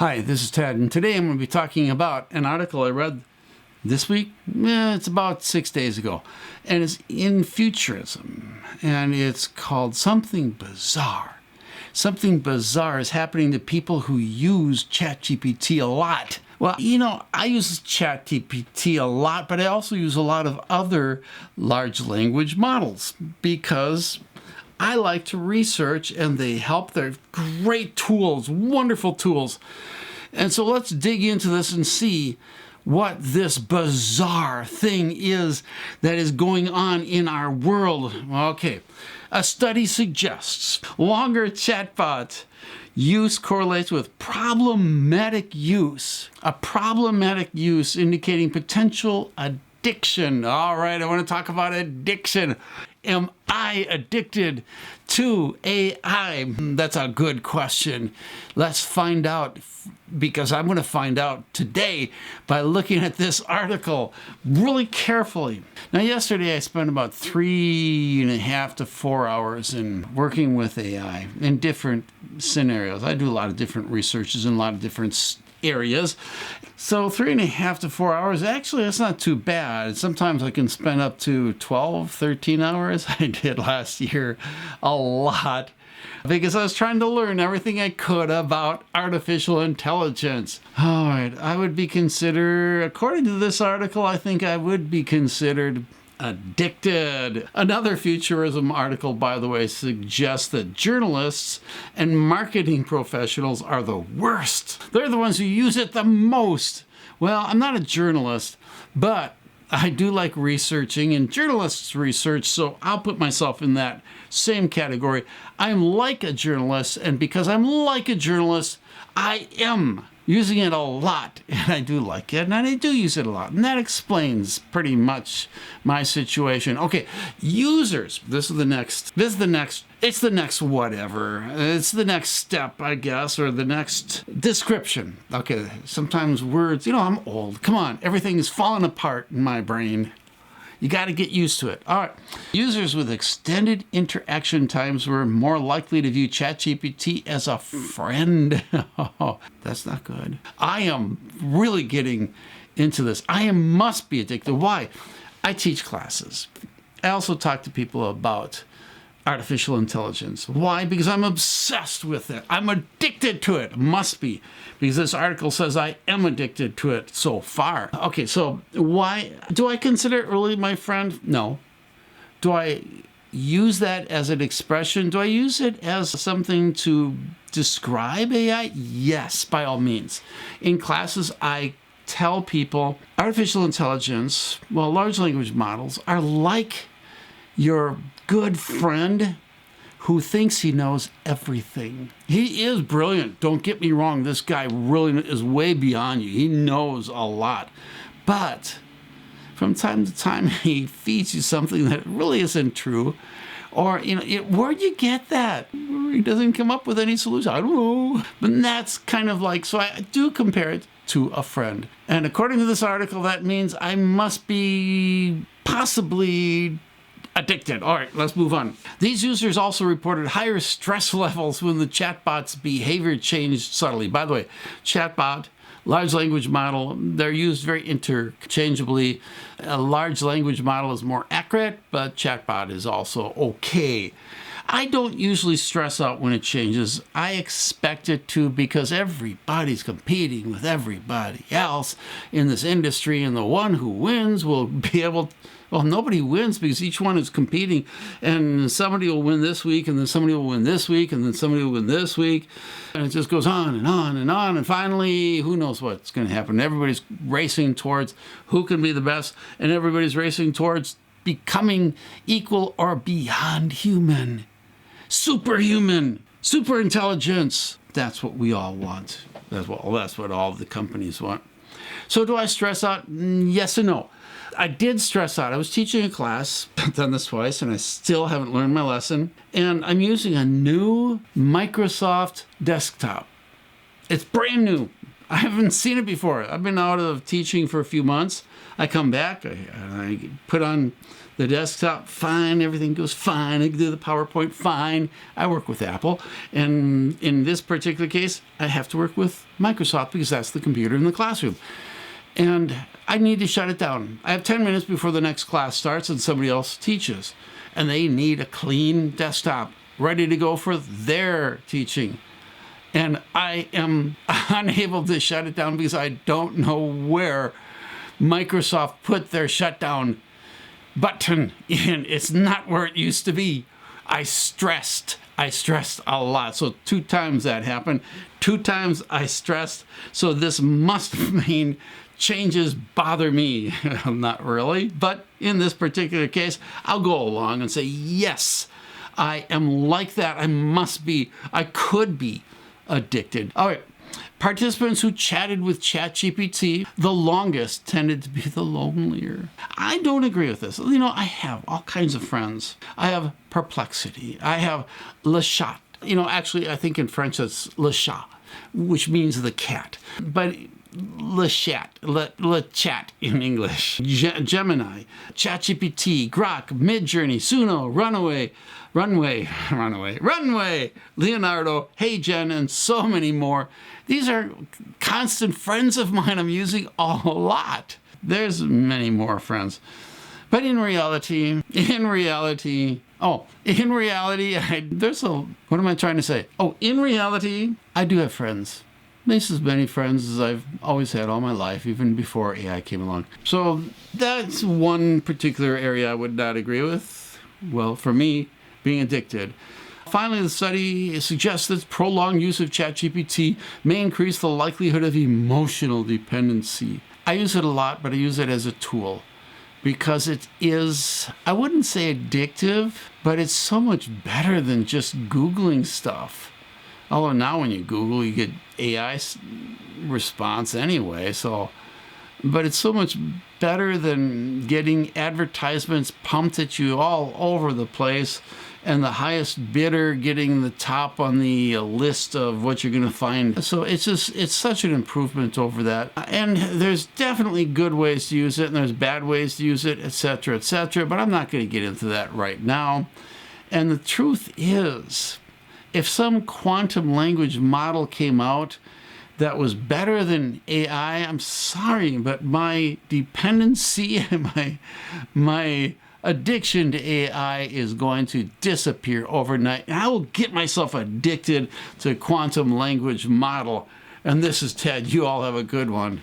Hi, this is Ted, and today I'm going to be talking about an article I read this week. It's about 6 days ago, and it's in Futurism, and it's called Something Bizarre. Something bizarre is happening to people who use ChatGPT a lot. Well, I use ChatGPT a lot, but I also use a lot of other large language models because I like to research, and they help. They're great tools, wonderful tools. And so let's dig into this and see what this bizarre thing is that is going on in our world. Okay, a study suggests longer chatbot use correlates with problematic use. A problematic use indicating potential addiction. All right, I want to talk about addiction. Am I addicted to AI? That's a good question. Let's find out, because I'm going to find out today by looking at this article really carefully. Now, yesterday I spent about 3.5 to 4 hours in working with AI in different scenarios. I do a lot of different researches in a lot of different areas. So 3.5 to 4 hours, actually, that's not too bad. Sometimes I can spend up to 12, 13 hours. I did last year a lot because I was trying to learn everything I could about artificial intelligence. All right, I would be considered, according to this article, I think I would be considered addicted. Another Futurism article, by the way, suggests that journalists and marketing professionals are the worst. They're the ones who use it the most. Well, I'm not a journalist, but I do like researching, and journalists research, so I'll put myself in that same category. I'm like a journalist, and because I'm like a journalist, I am using it a lot, and I do like it, and I do use it a lot, and that explains pretty much my situation. Okay, users, it's the next step, I guess, or the next description. Okay, sometimes words, I'm old. Come on, everything is falling apart in my brain. You got to get used to it. All right. Users with extended interaction times were more likely to view ChatGPT as a friend. Oh, that's not good. I am really getting into this. Must be addicted. Why? I teach classes. I also talk to people about artificial intelligence. Why? Because I'm obsessed with it. I'm addicted to it. Must be. Because this article says I am addicted to it so far. Okay, so why do I consider it really my friend? No. Do I use that as an expression? Do I use it as something to describe AI? Yes, by all means. In classes, I tell people artificial intelligence, large language models are like your good friend who thinks he knows everything. He is brilliant. Don't get me wrong. This guy really is way beyond you. He knows a lot. But from time to time, he feeds you something that really isn't true. Or, where'd you get that? He doesn't come up with any solution. I don't know. But that's kind of like, so I do compare it to a friend. And according to this article, that means I must be possibly addicted. All right, let's move on. These users also reported higher stress levels when the chatbot's behavior changed subtly. By the way, chatbot, large language model, they're used very interchangeably. A large language model is more accurate, but chatbot is also okay. I don't usually stress out when it changes. I expect it to, because everybody's competing with everybody else in this industry, and the one who wins will be able to, nobody wins because each one is competing, and somebody will win this week, and then somebody will win this week, and then somebody will win this week, and it just goes on and on and on, and finally, who knows what's going to happen. Everybody's racing towards who can be the best, and everybody's racing towards becoming equal or beyond human. Superhuman, super intelligence. That's what we all want. That's what all the companies want. So do I stress out? Yes and no. I did stress out. I was teaching a class, I've done this twice, and I still haven't learned my lesson. And I'm using a new Microsoft desktop. It's brand new. I haven't seen it before. I've been out of teaching for a few months. I come back, I put on the desktop, fine, everything goes fine. I do the PowerPoint, fine. I work with Apple. And in this particular case, I have to work with Microsoft because that's the computer in the classroom. And I need to shut it down. I have 10 minutes before the next class starts and somebody else teaches. And they need a clean desktop ready to go for their teaching. And I am unable to shut it down because I don't know where Microsoft put their shutdown button in. It's not where it used to be. I stressed a lot. So 2 times that happened. 2 times I stressed. So this must mean changes bother me. Not really, but in this particular case, I'll go along and say, yes, I am like that. I could be addicted. All right. Participants who chatted with ChatGPT the longest tended to be the lonelier. I don't agree with this. I have all kinds of friends. I have Perplexity. I have Le Chat. Actually, I think in French that's Le Chat, which means the cat. But Le Chat in English. Gemini, ChatGPT, Grok, Midjourney, Suno, Runway, Leonardo, HeyGen, and so many more. These are constant friends of mine I'm using a lot. There's many more friends. But in reality, what am I trying to say? In reality, I do have friends. This as many friends as I've always had all my life, even before AI came along. So that's one particular area I would not agree with. Well, for me, being addicted. Finally, the study suggests that prolonged use of ChatGPT may increase the likelihood of emotional dependency. I use it a lot, but I use it as a tool because it is, I wouldn't say addictive, but it's so much better than just Googling stuff. Although now when you Google, you get AI response anyway, but it's so much better than getting advertisements pumped at you all over the place and the highest bidder getting the top on the list of what you're going to find. So it's such an improvement over that. And there's definitely good ways to use it and there's bad ways to use it, etc., but I'm not going to get into that right now. And the truth is, if some quantum language model came out that was better than AI, I'm sorry, but my dependency and my addiction to AI is going to disappear overnight. And I will get myself addicted to quantum language model. And this is Ted. You all have a good one.